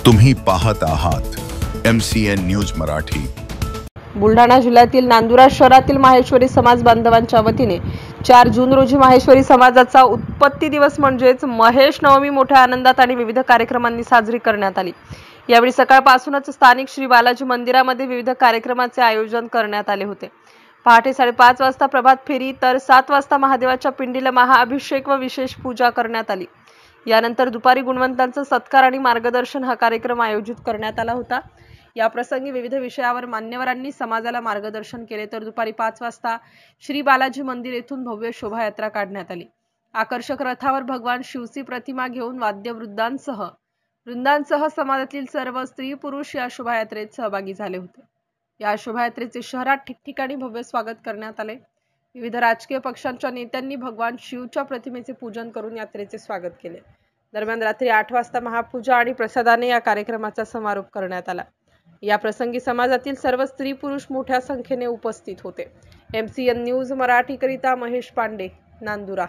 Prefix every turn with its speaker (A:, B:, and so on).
A: तुम्ही पाहत आहात MCN न्यूज मराठी।
B: बुलढाणा जिल्ह्यातील नांदुरा शहरातील माहेश्वरी समाज बांधवांच्या वतीने 4 जून रोजी माहेश्वरी समाजाचा उत्पत्ती दिवस म्हणजेच महेश नवमी मोठ्या आनंदात आणि विविध कार्यक्रमांनी साजरी करण्यात आली। यावेळी सकाळपासूनच स्थानिक श्री बालाजी मंदिरामध्ये विविध कार्यक्रमाचे आयोजन करण्यात आले होते। पहाटे 5:30 वाजता प्रभात फेरी तर 7 वाजता महादेवाच्या पिंडीला महाअभिषेक व विशेष पूजा करण्यात आली। यानंतर दुपारी गुणवंतांचा सत्कार आणि मार्गदर्शन हा कार्यक्रम आयोजित करण्यात आला होता। या प्रसंगी विविध विषयावर मान्यवरांनी समाजाला मार्गदर्शन केले तर दुपारी 5 वाजता श्री बालाजी मंदिर येथून भव्य शोभायात्रा काढण्यात आली। आकर्षक रथावर भगवान शिवची प्रतिमा घेऊन वृंदांसह समाजातील सर्व स्त्री पुरुष या शोभायात्रेत सहभागी झाले होते। या शोभायात्रेचे शहरात ठिकठिकाणी भव्य स्वागत करण्यात आले। विविध राजकीय पक्षांच्या नेत्यांनी भगवान शिवच्या प्रतिमेचे पूजन करून यात्रेचे स्वागत केले। दरम्यान रात्री 8 वाजता महापूजा आणि प्रसादाने या कार्यक्रमाचा समारोप करण्यात आला। या प्रसंगी समाजातील सर्व स्त्री पुरुष मोठ्या संख्येने उपस्थित होते। MCN न्यूज मराठी करिता महेश पांडे, नांदुरा।